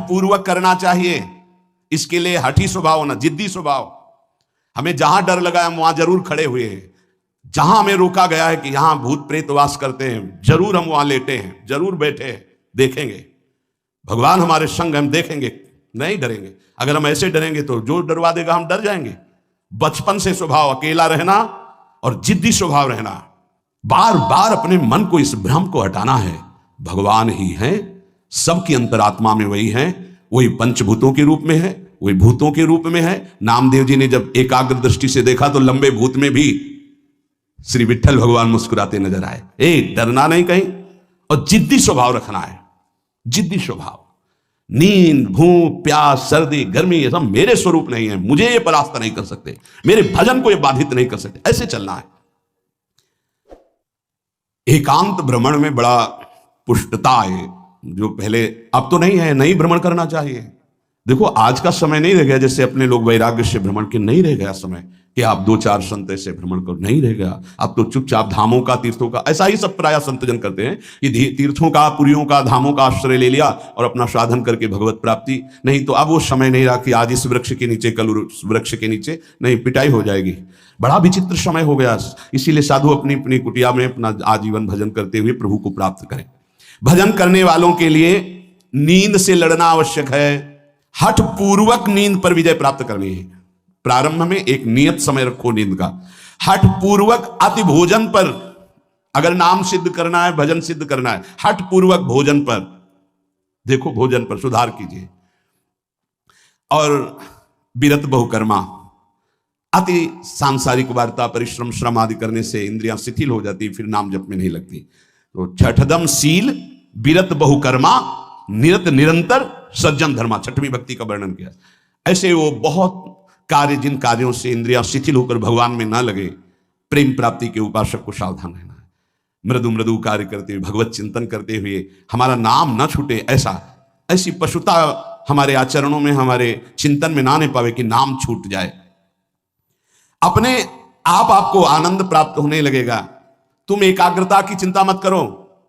पूर्वक करना चाहिए। इसके लिए हठी स्वभाव होना, जिद्दी स्वभाव। हमें जहां डर लगा हम वहां जरूर खड़े हुए हैं। जहां हमें रोका गया है कि यहां भूत प्रेत वास करते हैं, जरूर हम वहां लेटे हैं, जरूर बैठे हैं, देखेंगे भगवान हमारे संग, हम देखेंगे, नहीं डरेंगे। अगर हम ऐसे डरेंगे तो जो डरवा देगा हम डर जाएंगे। बचपन से स्वभाव अकेला रहना और जिद्दी स्वभाव रहना, बार बार अपने मन को इस भ्रम को हटाना है। भगवान ही हैं, सबकी अंतरात्मा में वही हैं, वही पंचभूतों के रूप में है, वही भूतों के रूप में है। नामदेव जी ने जब एकाग्र दृष्टि से देखा तो लंबे भूत में भी श्री विट्ठल भगवान मुस्कुराते नजर आए। डरना नहीं कहीं, और जिद्दी स्वभाव रखना है। जिद्दी स्वभाव, नींद, भूख, प्यास, सर्दी, गर्मी, ये सब मेरे स्वरूप नहीं है, मुझे ये परास्त नहीं कर सकते, मेरे भजन को ये बाधित नहीं कर सकते, ऐसे चलना है। एकांत भ्रमण में बड़ा पुष्टता है, जो पहले, अब तो नहीं है, नहीं भ्रमण करना चाहिए। देखो आज का समय नहीं रह गया जैसे अपने लोग वैराग्य से भ्रमण के, नहीं रह गया समय कि आप 2-4 संत ऐसे भ्रमण करो, नहीं रह गया। अब तो चुपचाप धामों का, तीर्थों का, ऐसा ही सब प्राय संतजन करते हैं कि तीर्थों का, पुरियों का, धामों का आश्रय ले लिया और अपना साधन करके भगवत प्राप्ति। नहीं तो अब वो समय नहीं रहा कि आज इस वृक्ष के नीचे, कल उस वृक्ष के नीचे, नहीं, पिटाई हो जाएगी। बड़ा विचित्र समय हो गया। इसीलिए साधु अपनी अपनी कुटिया में अपना आजीवन भजन करते हुए प्रभु को प्राप्त करें। भजन करने वालों के लिए नींद से लड़ना आवश्यक है। हठ पूर्वक नींद पर विजय प्राप्त करनी है। प्रारंभ में एक नियत समय रखो नींद का। हठ पूर्वक अति भोजन पर, अगर नाम सिद्ध करना है, भजन सिद्ध करना है, हठ पूर्वक भोजन पर, देखो भोजन पर सुधार कीजिए। और विरत बहुकर्मा, अति सांसारिक वार्ता, परिश्रम, श्रम आदि करने से इंद्रियां शिथिल हो जाती, फिर नाम जप में नहीं लगती। तो छठदम शील, विरत बहुकर्मा, निरत निरंतर, सज्जन धर्मा, छठवीं भक्ति का वर्णन किया। ऐसे वो बहुत कार्य, जिन कार्यों से इंद्रियां शिथिल होकर भगवान में ना लगे, प्रेम प्राप्ति के उपासक को सावधान रहना है। मृदु मृदु कार्य करते हुए, भगवत चिंतन करते हुए हमारा नाम ना छूटे, ऐसी पशुता हमारे आचरणों में, हमारे चिंतन में ना आने पावे कि नाम छूट जाए। अपने आप आपको आनंद प्राप्त होने लगेगा। तुम एकाग्रता की चिंता मत करो,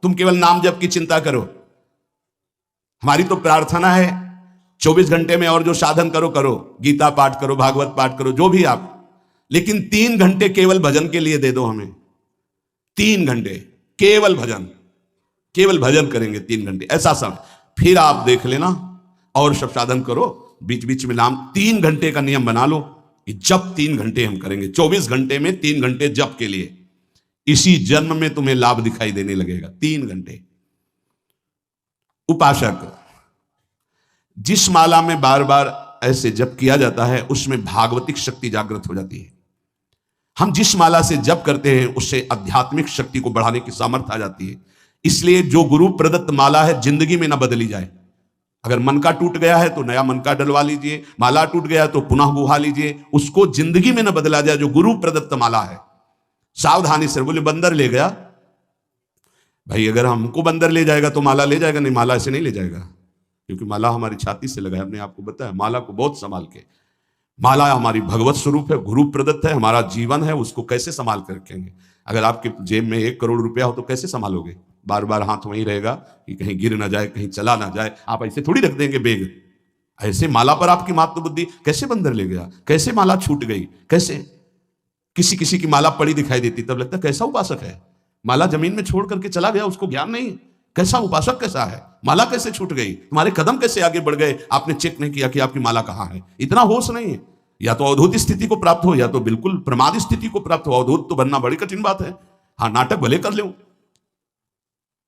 तुम केवल नाम जप की चिंता करो। हमारी तो प्रार्थना है 24 घंटे में और जो साधन करो करो, गीता पाठ करो, भागवत पाठ करो, जो भी आप, लेकिन 3 घंटे केवल भजन के लिए दे दो हमें। 3 घंटे केवल भजन करेंगे 3 घंटे, ऐसा सब। फिर आप देख लेना और सब साधन करो, बीच बीच में नाम। 3 घंटे का नियम बना लो कि जब 3 घंटे हम करेंगे, 24 घंटे में 3 घंटे जप के लिए। इसी जन्म में तुम्हें लाभ दिखाई देने लगेगा। 3 घंटे। उपासक, जिस माला में बार बार ऐसे जप किया जाता है उसमें भागवतिक शक्ति जागृत हो जाती है। हम जिस माला से जप करते हैं उससे आध्यात्मिक शक्ति को बढ़ाने की सामर्थ्य आ जाती है। इसलिए जो गुरु प्रदत्त माला है जिंदगी में ना बदली जाए। अगर मन का टूट गया है तो नया मन का डलवा लीजिए, माला टूट गया तो पुनः गुहा लीजिए, उसको जिंदगी में ना बदला जाए। जो गुरु प्रदत्त माला है, सावधानी से। बोले बंदर ले गया, भाई अगर हमको बंदर ले जाएगा तो माला ले जाएगा? नहीं, माला ऐसे नहीं ले जाएगा, क्योंकि माला हमारी छाती से लगा है। हमने आपको बताया, माला को बहुत संभाल के। माला हमारी भगवत स्वरूप है, गुरु प्रदत्त है, हमारा जीवन है, उसको कैसे संभाल कर रखेंगे? अगर आपके जेब में 1 करोड़ रुपया हो तो कैसे संभालोगे? बार बार हाथ वहीं रहेगा कि कहीं गिर ना जाए, कहीं चला ना जाए। आप ऐसे थोड़ी रख देंगे बेग। ऐसे माला पर आपकी मात्र बुद्धि। कैसे बंदर ले गया, कैसे माला छूट गई, कैसे? किसी किसी की माला पड़ी दिखाई देती, तब लगता कैसा उपासक है। माला जमीन में छोड़ करके चला गया, उसको ज्ञान नहीं, कैसा उपासक कैसा है। माला कैसे छूट गई, तुम्हारे कदम कैसे आगे बढ़ गए, आपने चेक नहीं किया कि आपकी माला कहां है। इतना होश नहीं है। या तो अवधूत स्थिति को प्राप्त हो या तो बिल्कुल प्रमाद स्थिति को प्राप्त हो। अवधूत तो बनना बड़ी कठिन बात है। हाँ, नाटक भले कर लो।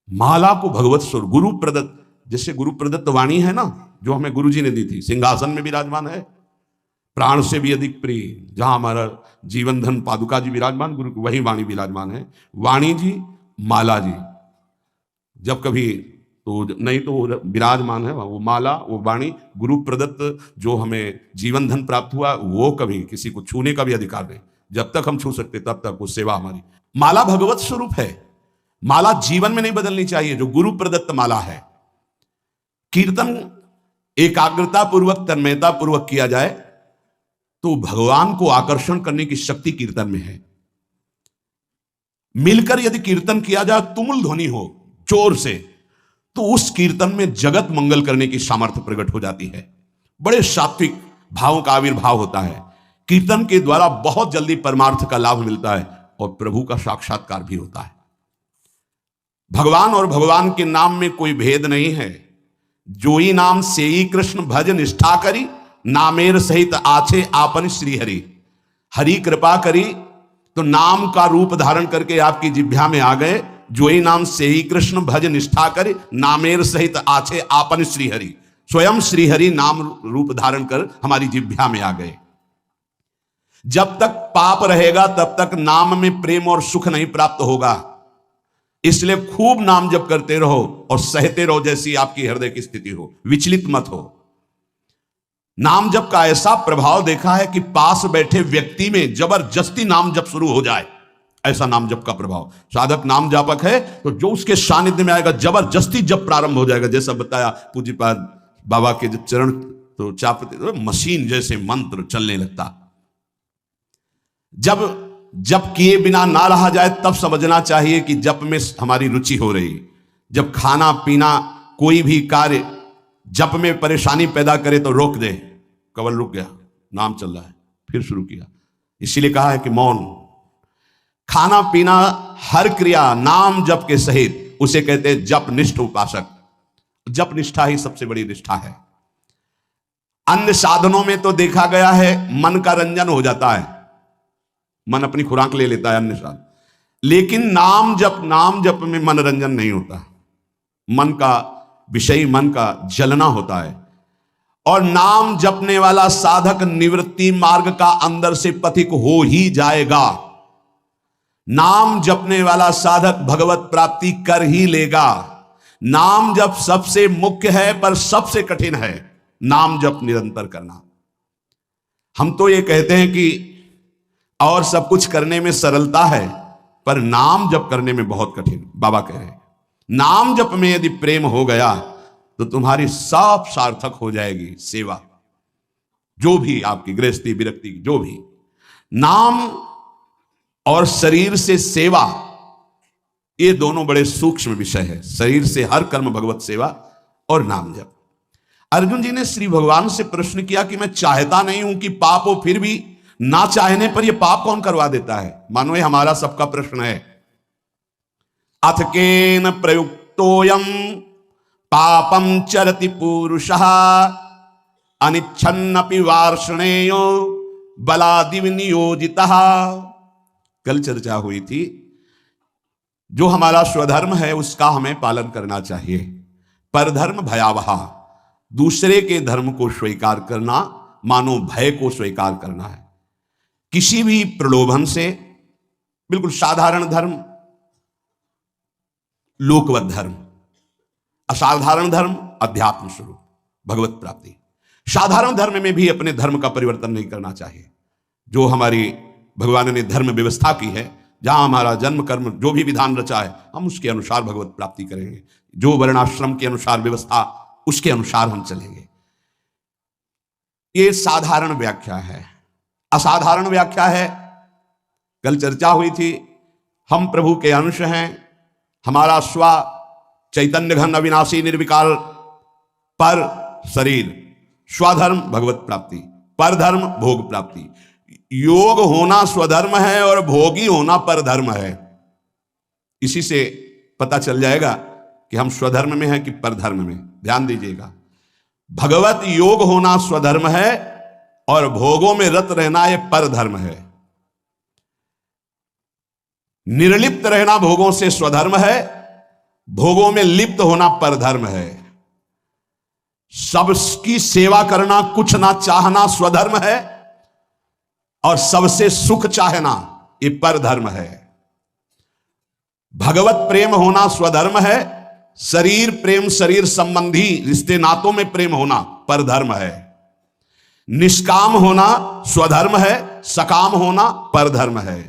माला को भगवत स्वरूप, गुरु प्रदत्त, जैसे गुरु प्रदत्त वाणी है ना, जो हमें गुरु जी ने दी थी, सिंहासन में विराजमान है, प्राण से भी अधिक प्रिय। जहां हमारा जीवन धन पादुका जी विराजमान, गुरु वही वाणी विराजमान है। वाणी जी, माला जी, जब कभी तो नहीं तो विराजमान है वो माला, वो वाणी। गुरु प्रदत्त जो हमें जीवन धन प्राप्त हुआ, वो कभी किसी को छूने का भी अधिकार नहीं। जब तक हम छू सकते तब तक वो सेवा हमारी। माला भगवत स्वरूप है। माला जीवन में नहीं बदलनी चाहिए, जो गुरु प्रदत्त माला है। कीर्तन एकाग्रता पूर्वक, तन्मयता पूर्वक किया जाए तो भगवान को आकर्षण करने की शक्ति कीर्तन में है। मिलकर यदि कीर्तन किया जाए, तुमुल ध्वनि हो जोर से, तो उस कीर्तन में जगत मंगल करने की सामर्थ्य प्रकट हो जाती है। बड़े सात्विक भावों का आविर्भाव होता है। कीर्तन के द्वारा बहुत जल्दी परमार्थ का लाभ मिलता है और प्रभु का साक्षात्कार भी होता है। भगवान और भगवान के नाम में कोई भेद नहीं है। जोई नाम सेई कृष्ण भज निष्ठा करी, नामेर सहित आछे आपन श्री हरि। हरि कृपा करी तो नाम का रूप धारण करके आपकी जिह्वा में आ गए। जोई नाम सेई कृष्ण भज निष्ठा करी, नामेर सहित आछे आपन श्री हरि। स्वयं श्री हरि नाम रूप धारण कर हमारी जिह्वा में आ गए। जब तक पाप रहेगा तब तक नाम में प्रेम और सुख नहीं प्राप्त होगा। इसलिए खूब नाम जप करते रहो और सहते रहो, जैसी आपकी हृदय की स्थिति हो, विचलित मत हो। नाम जप का ऐसा प्रभाव देखा है कि पास बैठे व्यक्ति में जबरदस्ती नाम जप शुरू हो जाए, ऐसा नाम जप का प्रभाव। साधक नाम जापक है तो जो उसके सानिध्य में आएगा जबरदस्ती जप प्रारंभ हो जाएगा। जैसा बताया पूज्यपाद बाबा के जब चरण तो चापते तो मशीन जैसे मंत्र चलने लगता। जब किए बिना ना रहा जाए तब समझना चाहिए कि जप में हमारी रुचि हो रही। जब खाना पीना कोई भी कार्य जप में परेशानी पैदा करे तो रोक दे। कवल रुक गया, नाम चल रहा है, फिर शुरू किया। इसीलिए कहा है कि मौन। खाना पीना हर क्रिया नाम जप के सहित उसे कहते हैं जप निष्ठ उपासक। जप निष्ठा ही सबसे बड़ी निष्ठा है। अन्य साधनों में तो देखा गया है मन का रंजन हो जाता है, मन अपनी खुराक ले लेता है अन्य साधन, लेकिन नाम जप में मनोरंजन नहीं होता। मन का विषय, मन का जलना होता है। और नाम जपने वाला साधक निवृत्ति मार्ग का अंदर से पथिक हो ही जाएगा। नाम जपने वाला साधक भगवत प्राप्ति कर ही लेगा। नाम जप सबसे मुख्य है पर सबसे कठिन है नाम जप निरंतर करना। हम तो ये कहते हैं कि और सब कुछ करने में सरलता है, पर नाम जप करने में बहुत कठिन। बाबा कह रहे हैं नाम जप में यदि प्रेम हो गया तो तुम्हारी सब सार्थक हो जाएगी सेवा, जो भी आपकी गृहस्थी विरक्ति जो भी। नाम और शरीर से सेवा, ये दोनों बड़े सूक्ष्म विषय है। शरीर से हर कर्म भगवत सेवा और नाम जप। अर्जुन जी ने श्री भगवान से प्रश्न किया कि मैं चाहता नहीं हूं कि पाप हो, फिर भी ना चाहने पर यह पाप कौन करवा देता है? मानो ये हमारा सबका प्रश्न है। अथ केन प्रयुक्तोयम पापम चरति पुरुषः अनिच्छन्नपि वार्ष्णेयो बलादिव नियोजितः। कल चर्चा हुई थी, जो हमारा स्वधर्म है उसका हमें पालन करना चाहिए। परधर्म भयावह, दूसरे के धर्म को स्वीकार करना मानो भय को स्वीकार करना है। किसी भी प्रलोभन से, बिल्कुल साधारण धर्म, लोकवत धर्म, असाधारण धर्म, अध्यात्म स्वरूप, भगवत प्राप्ति। साधारण धर्म में भी अपने धर्म का परिवर्तन नहीं करना चाहिए। जो हमारी भगवान ने धर्म व्यवस्था की है, जहां हमारा जन्म कर्म जो भी विधान रचा है, हम उसके अनुसार भगवत प्राप्ति करेंगे। जो वर्णाश्रम के अनुसार व्यवस्था, उसके अनुसार हम चलेंगे। ये साधारण व्याख्या है। असाधारण व्याख्या है, कल चर्चा हुई थी, हम प्रभु के अंश हैं। हमारा स्व चैतन्य घन अविनाशी निर्विकार पर शरीर। स्वधर्म भगवत प्राप्ति, परधर्म भोग प्राप्ति। योग होना स्वधर्म है और भोगी होना परधर्म है। इसी से पता चल जाएगा कि हम स्वधर्म में हैं कि परधर्म में। ध्यान दीजिएगा, भगवत योग होना स्वधर्म है और भोगों में रत रहना यह परधर्म है। निर्लिप्त रहना भोगों से स्वधर्म है, भोगों में लिप्त होना परधर्म है। सबकी सेवा करना, कुछ ना चाहना स्वधर्म है और सबसे सुख चाहना ये परधर्म है। भगवत प्रेम होना स्वधर्म है, शरीर प्रेम, शरीर संबंधी रिश्ते नातों में प्रेम होना परधर्म है। निष्काम होना स्वधर्म है, सकाम होना परधर्म है।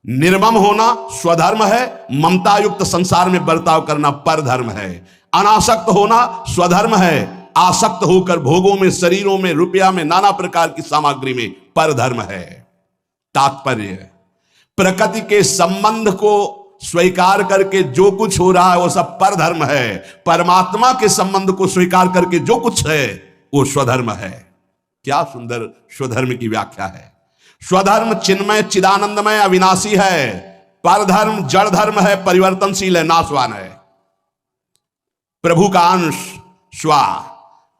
निर्मम होना स्वधर्म है, ममता युक्त संसार में बर्ताव करना परधर्म है। अनासक्त होना स्वधर्म है, आसक्त होकर भोगों में, शरीरों में, रुपया में, नाना प्रकार की सामग्री में परधर्म है। तात्पर्य प्रकृति के संबंध को स्वीकार करके जो कुछ हो रहा है वो सब परधर्म है। परमात्मा के संबंध को स्वीकार करके जो कुछ है वो स्वधर्म है। क्या सुंदर स्वधर्म की व्याख्या है। स्वधर्म चिन्मय चिदानंदमय अविनाशी है। परधर्म जड़ धर्म है, परिवर्तनशील है, नाशवान है। प्रभु का अंश स्वा,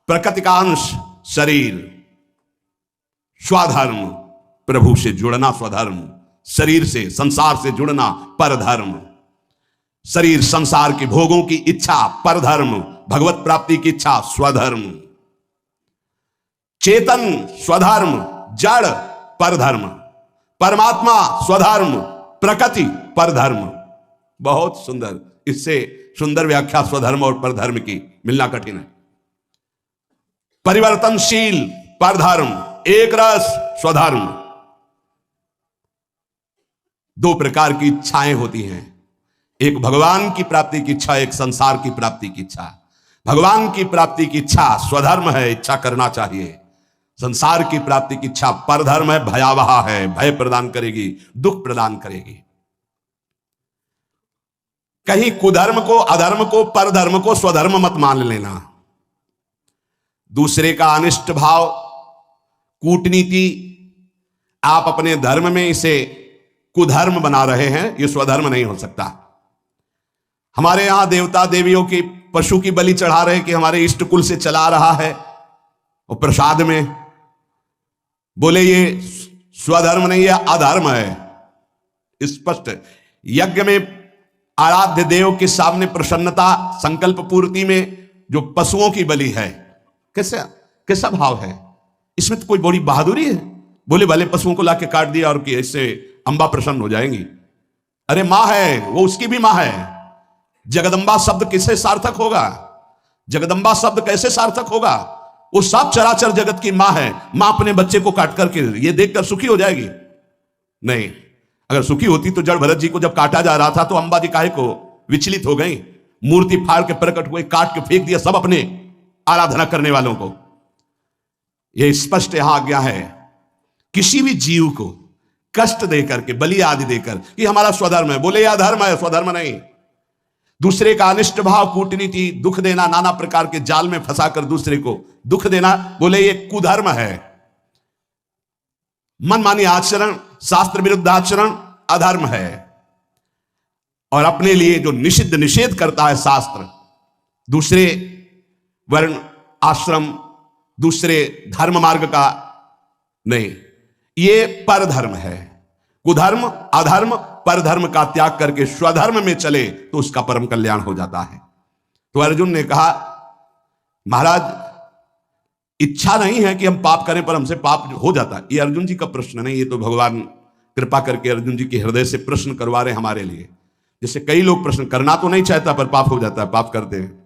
प्रकृति का अंश शरीर। स्वधर्म प्रभु से जुड़ना स्वधर्म, शरीर से संसार से जुड़ना परधर्म। शरीर संसार के भोगों की इच्छा परधर्म, भगवत प्राप्ति की इच्छा स्वधर्म। चेतन स्वधर्म, जड़ परधर्म, परमात्मा स्वधर्म, प्रकृति परधर्म। बहुत सुंदर, इससे सुंदर व्याख्या स्वधर्म और परधर्म की मिलना कठिन है। परिवर्तनशील परधर्म, एक रस स्वधर्म। दो प्रकार की इच्छाएं होती हैं, एक भगवान की प्राप्ति की इच्छा, एक संसार की प्राप्ति की इच्छा। भगवान की प्राप्ति की इच्छा स्वधर्म है, इच्छा करना चाहिए। संसार की प्राप्ति की इच्छा परधर्म है, भयावह है, भय प्रदान करेगी, दुख प्रदान करेगी। कहीं कुधर्म को, अधर्म को, परधर्म को स्वधर्म मत मान लेना। दूसरे का अनिष्ट भाव, कूटनीति, आप अपने धर्म में इसे कुधर्म बना रहे हैं, यह स्वधर्म नहीं हो सकता। हमारे यहां देवता देवियों की पशु की बलि चढ़ा रहे कि हमारे इष्ट कुल से चला रहा है, और प्रसाद में बोले ये स्वधर्म नहीं है, अधर्म है। स्पष्ट यज्ञ में आराध्य देव के सामने प्रसन्नता, संकल्प पूर्ति में जो पशुओं की बलि है, कैसा भाव है इसमें? तो कोई बड़ी बहादुरी है? बोले भले पशुओं को लाके काट दिया और कि इससे अंबा प्रसन्न हो जाएंगी। अरे मां है, वो उसकी भी मां है। जगदंबा शब्द किससे सार्थक होगा? जगदंबा शब्द कैसे सार्थक होगा? वो सब चराचर जगत की मां है। मां अपने बच्चे को काट करके ये देखकर सुखी हो जाएगी? नहीं। अगर सुखी होती तो जड़ भरत जी को जब काटा जा रहा था तो अंबा जी काहे को विचलित हो गई? मूर्ति फाड़ के प्रकट हुए, काट के फेंक दिया सब अपने आराधना करने वालों को। यह स्पष्ट यहां आज्ञा है, किसी भी जीव को कष्ट देकर के, बलि आदि देकर, ये हमारा स्वधर्म है। बोले यह धर्म है, स्वधर्म नहीं। दूसरे का अनिष्ट भाव, कूटनीति, दुख देना, नाना प्रकार के जाल में फंसाकर दूसरे को दुख देना, बोले ये कुधर्म है। मनमानी आचरण, शास्त्र विरुद्ध आचरण अधर्म है। और अपने लिए जो निषिद्ध निषेध करता है शास्त्र, दूसरे वर्ण आश्रम, दूसरे धर्म मार्ग का नहीं, ये परधर्म है। कुधर्म, अधर्म, परधर्म का त्याग करके स्वधर्म में चले तो उसका परम कल्याण हो जाता है। तो अर्जुन ने कहा, महाराज इच्छा नहीं है कि हम पाप करें, पर हमसे पाप हो जाता है। ये अर्जुन जी का प्रश्न नहीं, ये तो भगवान कृपा करके अर्जुन जी के हृदय से प्रश्न करवा रहे हमारे लिए। जैसे कई लोग प्रश्न करना तो नहीं चाहता पर पाप हो जाता है, पाप करते हैं।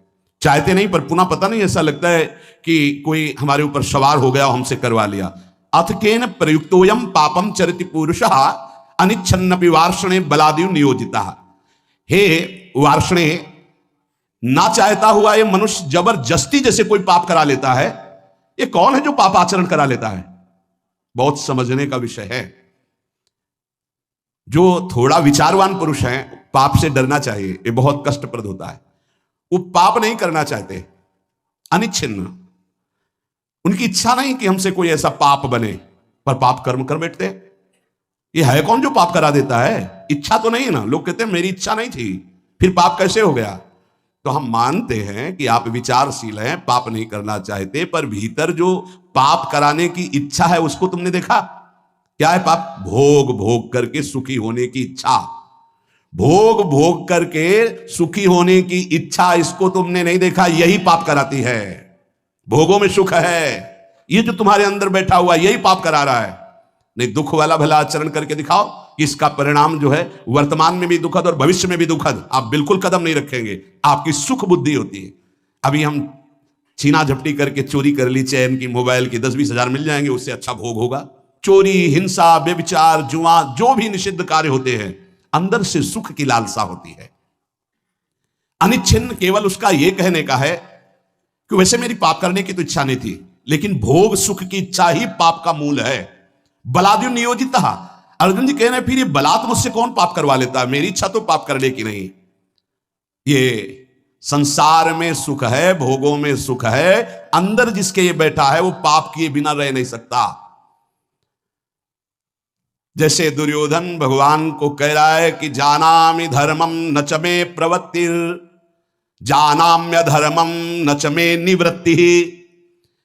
चाहते नहीं पर पुनः पता नहीं, ऐसा लगता है कि कोई हमारे ऊपर सवार हो गया और हमसे करवा लिया। अथ केन प्रयुक्तोयम पापम चरिति पुरुषः अनिच्छन्नपि वार्षणे बलादिव नियोजिता। हे वार्षणे, ना चाहता हुआ ये मनुष्य जबरदस्ती जैसे कोई पाप करा लेता है। ये कौन है जो पाप आचरण करा लेता है? बहुत समझने का विषय है। जो थोड़ा विचारवान पुरुष है, पाप से डरना चाहिए, ये बहुत कष्टप्रद होता है। वो पाप नहीं करना चाहते, अनिच्छिन्न, उनकी इच्छा नहीं कि हमसे कोई ऐसा पाप बने, पर पाप कर्म कर बैठते। ये है कौन जो पाप करा देता है? इच्छा तो नहीं है ना। लोग कहते हैं मेरी इच्छा नहीं थी, फिर पाप कैसे हो गया? तो हम मानते हैं कि आप विचारशील हैं, पाप नहीं करना चाहते, पर भीतर जो पाप कराने की इच्छा है उसको तुमने देखा? क्या है पाप? भोग भोग करके सुखी होने की इच्छा। भोग भोग करके सुखी होने की इच्छा, इसको तुमने नहीं देखा? यही पाप कराती है। भोगों में सुख है, ये जो तुम्हारे अंदर बैठा हुआ यही पाप करा रहा है। नहीं, दुख वाला भला आचरण करके दिखाओ, इसका परिणाम जो है वर्तमान में भी दुखद और भविष्य में भी दुखद। आप बिल्कुल कदम नहीं रखेंगे, आपकी सुख बुद्धि होती है। अभी हम छीना झपटी करके चोरी कर ली, चैन की, मोबाइल की, 10-20 हजार मिल जाएंगे, उससे अच्छा भोग होगा। चोरी, हिंसा, व्यभिचार, जुआ, जो भी निषिद्ध कार्य होते हैं, अंदर से सुख की लालसा होती है। अनिच्छिन्न केवल उसका यह कहने का है कि वैसे मेरी पाप करने की तो इच्छा नहीं थी, लेकिन भोग सुख की इच्छा ही पाप का मूल है। बलाद्यु नियोजिता, अर्जुन जी कह रहे हैं फिर ये बलात् मुझसे कौन पाप करवा लेता है, मेरी इच्छा तो पाप करने की नहीं। ये संसार में सुख है, भोगों में सुख है, अंदर जिसके ये बैठा है वो पाप किए बिना रह नहीं सकता। जैसे दुर्योधन भगवान को कह रहा है कि जानामि धर्मम न च मे प्रवृत्तिर, जानाम्य धर्मम न च मे निवृत्ति,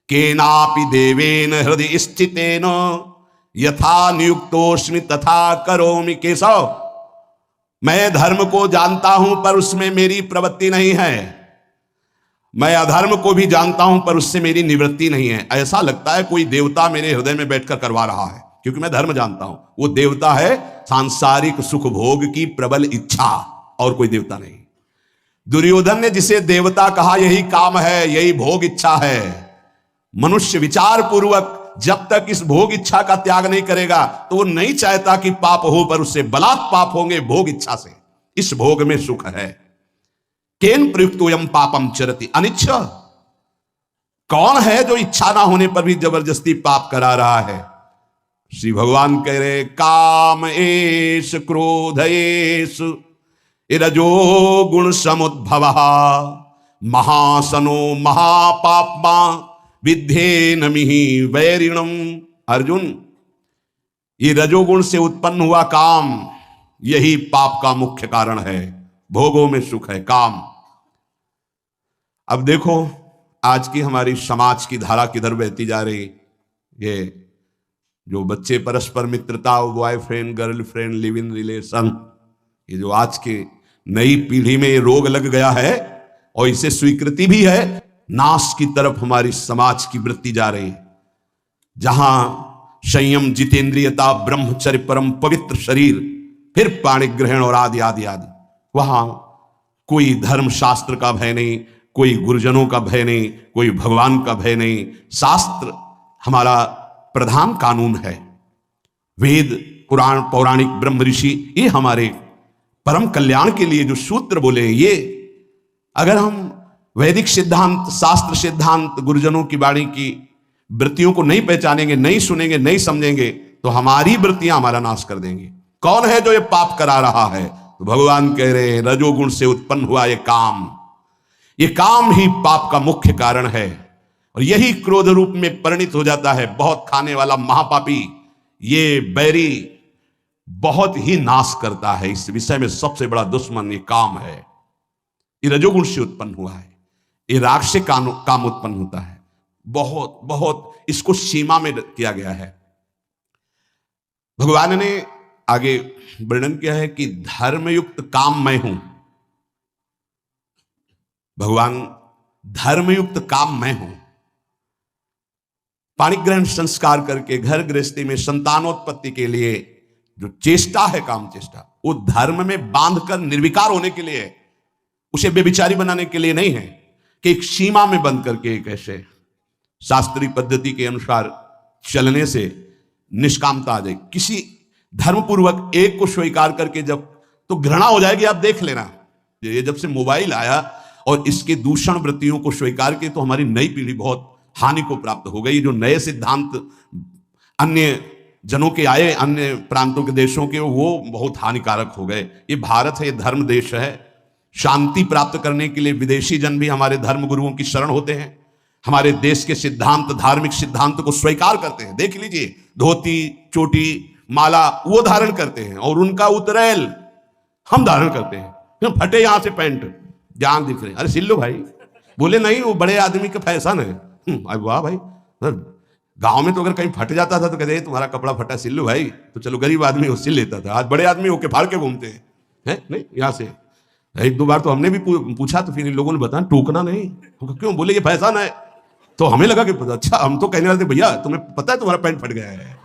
केनापि देवेन हृदय स्थितेन यथा नियुक्तोस्मि तथा करोमि। केशव, मैं धर्म को जानता हूं पर उसमें मेरी प्रवृत्ति नहीं है, मैं अधर्म को भी जानता हूं पर उससे मेरी निवृत्ति नहीं है। ऐसा लगता है कोई देवता मेरे हृदय में बैठकर करवा रहा है, क्योंकि मैं धर्म जानता हूं। वो देवता है सांसारिक सुख भोग की प्रबल इच्छा, और कोई देवता नहीं। दुर्योधन ने जिसे देवता कहा यही काम है, यही भोग इच्छा है। मनुष्य विचार पूर्वक जब तक इस भोग इच्छा का त्याग नहीं करेगा तो वो नहीं चाहता कि पाप हो, पर उससे बलात् पाप होंगे भोग इच्छा से। इस भोग में सुख है। केन प्रयुक्तोयम पापम चरति अनिच्छ, कौन है जो इच्छा ना होने पर भी जबरदस्ती पाप करा रहा है। श्री भगवान कह रहे काम एष क्रोध एष रजो गुण समुद्भव महासनो महापापमा विद्धेनमिहि वैरिणम। अर्जुन, ये रजोगुण से उत्पन्न हुआ काम यही पाप का मुख्य कारण है। भोगों में सुख है, काम। अब देखो आज की हमारी समाज की धारा किधर बहती जा रही। ये जो बच्चे परस्पर मित्रता, boyfriend girlfriend, live in relation, ये जो आज की नई पीढ़ी में ये रोग लग गया है और इसे स्वीकृति भी है, नाश की तरफ हमारी समाज की वृत्ति जा रही है। जहां संयम, जितेंद्रियता, ब्रह्मचर्य, परम पवित्र शरीर, फिर पाणिग्रहण और आदि आदि आदि, वहां कोई धर्म शास्त्र का भय नहीं, कोई गुरुजनों का भय नहीं, कोई भगवान का भय नहीं। शास्त्र हमारा प्रधान कानून है। वेद, पुराण, पौराणिक, ब्रह्म ऋषि, ये हमारे परम कल्याण के लिए जो सूत्र बोले, ये अगर हम वैदिक सिद्धांत, शास्त्र सिद्धांत, गुरुजनों की वाणी की वृत्तियों को नहीं पहचानेंगे, नहीं सुनेंगे, नहीं समझेंगे, तो हमारी वृत्तियां हमारा नाश कर देंगी। कौन है जो ये पाप करा रहा है? तो भगवान कह रहे हैं रजोगुण से उत्पन्न हुआ ये काम ही पाप का मुख्य कारण है। और यही क्रोध रूप में परिणित हो जाता है। बहुत खाने वाला महापापी, ये बैरी बहुत ही नाश करता है। इस विषय में सबसे बड़ा दुश्मन ये काम है। ये रजोगुण से उत्पन्न हुआ है। ये राग से काम उत्पन्न होता है। बहुत बहुत इसको सीमा में किया गया है। भगवान ने आगे वर्णन किया है कि धर्मयुक्त काम मैं हूं। भगवान धर्मयुक्त काम मैं हूं। पाणिग्रहण संस्कार करके घर गृहस्थी में संतानोत्पत्ति के लिए जो चेष्टा है, काम चेष्टा, वो धर्म में बांधकर निर्विकार होने के लिए, उसे बेविचारी बनाने के लिए नहीं है कि एक सीमा में बंद करके एक ऐसे शास्त्रीय पद्धति के अनुसार चलने से निष्कामता आ जाए। किसी धर्मपूर्वक एक को स्वीकार करके जब, तो घृणा हो जाएगी। आप देख लेना, ये जब से मोबाइल आया और इसके दूषण वृत्तियों को स्वीकार किए तो हमारी नई पीढ़ी बहुत हानि को प्राप्त हो गई। जो नए सिद्धांत अन्य जनों के आए, अन्य प्रांतों के देशों के, वो बहुत हानिकारक हो गए। ये भारत है, ये धर्म देश है। शांति प्राप्त करने के लिए विदेशी जन भी हमारे धर्म गुरुओं की शरण होते हैं, हमारे देश के सिद्धांत, धार्मिक सिद्धांत को स्वीकार करते हैं। देख लीजिए, धोती, चोटी, माला वो धारण करते हैं और उनका उतरेल हम धारण करते हैं। फटे यहां से पैंट, जान दिख रहे, अरे सिल्लो भाई, बोले नहीं वो बड़े आदमी का फैशन है। वाह भाई, गांव में तो अगर कहीं फट जाता था तो कहते तुम्हारा कपड़ा फटा सिल्लू भाई, तो चलो गरीब आदमी वो सिल लेता था। आज बड़े आदमी होके फाड़ के घूमते हैं, नहीं यहाँ से। एक दो बार तो हमने भी पूछा तो फिर इन लोगों ने बताया टोकना नहीं, क्यों? बोले ये फैशन है। तो हमें लगा कि अच्छा, हम तो कहने वाले थे भैया तुम्हें पता है तुम्हारा पैंट फट गया है।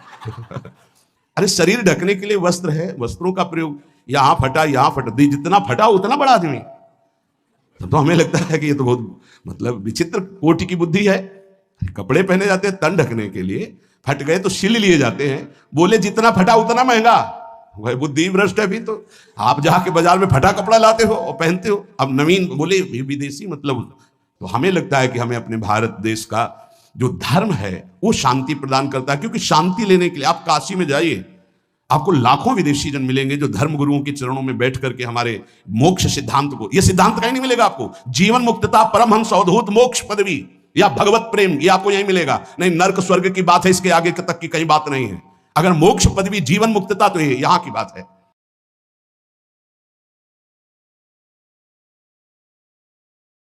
अरे शरीर ढकने के लिए वस्त्र है, वस्त्रों का प्रयोग, यहां फटा यहां फटा, जितना फटा उतना बड़ा आदमी। तो हमें लगता है कि ये तो बहुत मतलब विचित्र कोटि की बुद्धि है। कपड़े पहने जाते हैं तन ढकने के लिए, फट गए तो सिल लिए जाते हैं। बोले जितना फटा उतना महंगा, वह बुद्धि भ्रष्ट है। भी तो आप जाके बाजार में फटा कपड़ा लाते हो और पहनते हो। अब नवीन बोले विदेशी, मतलब तो हमें लगता है कि हमें अपने भारत देश का जो धर्म है वो शांति प्रदान करता है। क्योंकि शांति लेने के लिए आप काशी में जाइए, आपको लाखों विदेशी जन मिलेंगे जो धर्म गुरुओं के चरणों में बैठ करके हमारे मोक्ष सिद्धांत को, यह सिद्धांत कहीं नहीं मिलेगा आपको। जीवन मुक्तता, परमहंस अवधूत मोक्ष पदवी या भगवत प्रेम, यह आपको यहीं मिलेगा। नहीं, नर्क स्वर्ग की बात है, इसके आगे तक की कहीं बात नहीं है। अगर मोक्ष पदवी, जीवन मुक्तता, तो ये यहां की बात है।